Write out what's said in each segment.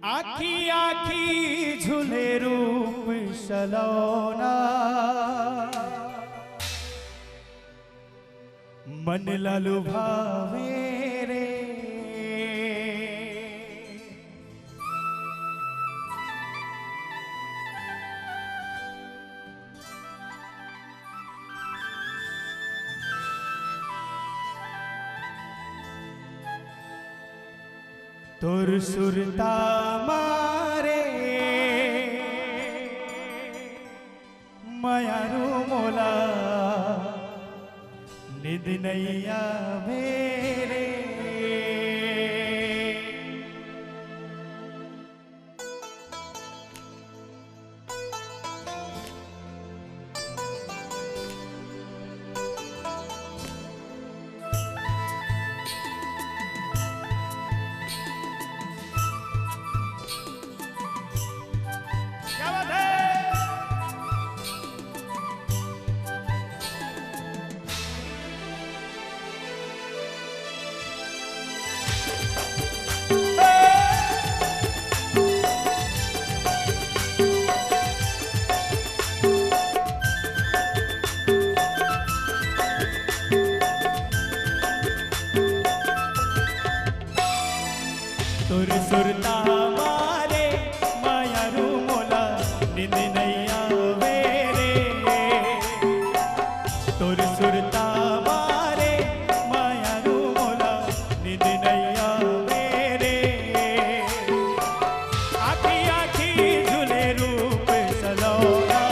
आखी आखी झूले रूप सलोना मन लालू भावे रे। तोर सुरता मारे मायारू मोला निद नैया मेरे। तोर सुरता मारे मायारू मोला निंद नैया वेरे। तोर सुरता मारे मायारू मोला निंद नैया वेरे। आखी आखी झूले रूप सलोना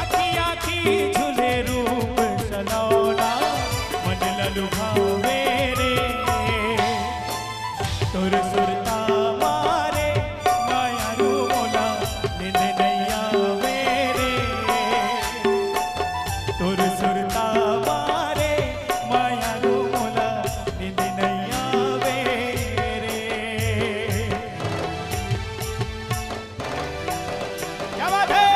आखी आखी झूले रूप सलोना मन लालू भावे रे। तोर सुरता मारे मायारू मोला निंद नैया वेरे। तोर सुरता मारे मायारू मोला निंद नैया वेरे। क्या बात है।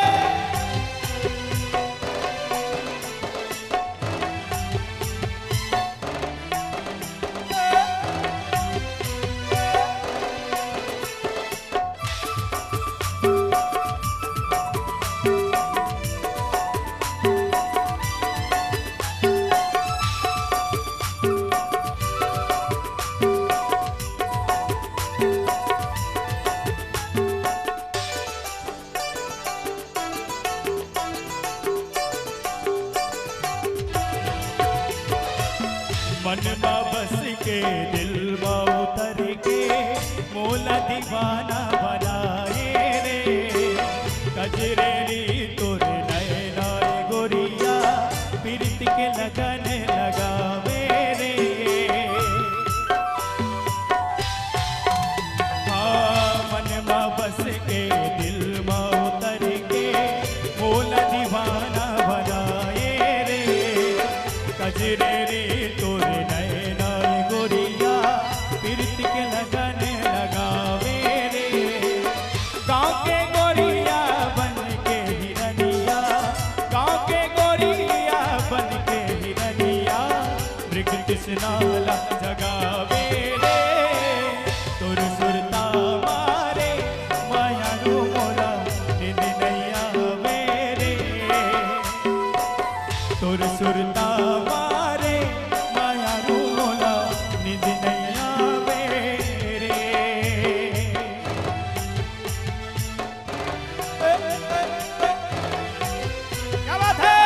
मन मा बस के दिल मा उतर के मोला दीवाना बनाए रे। कजरेरी तोरे नैना गोरिया पीरित के लगन लगावे रे। हाँ मन मा बस के दिल मा उतर के मोला दीवाना बनाए रे। कजरेरी तोरे नैना गोरिया पीरित के लगन लगावे रे। गाँव के गोरिया बन के हिरनिया गाँव के गोरिया बन के हिरनिया मृग कृष्णाला जगावे रे। तोर सुरता मारे मायारू मोला निंद नैया वेरे। तोर सुरता मारे मायारू मोला निंद नैया वेरे। क्या बात है।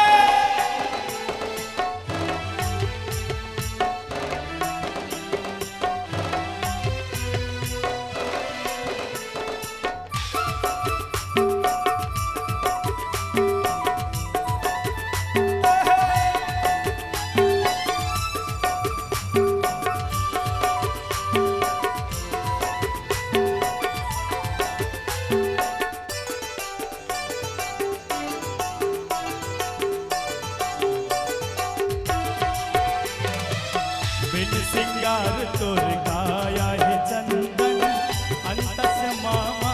बिन सिंगार तोर काया है चंदन अंतस मामा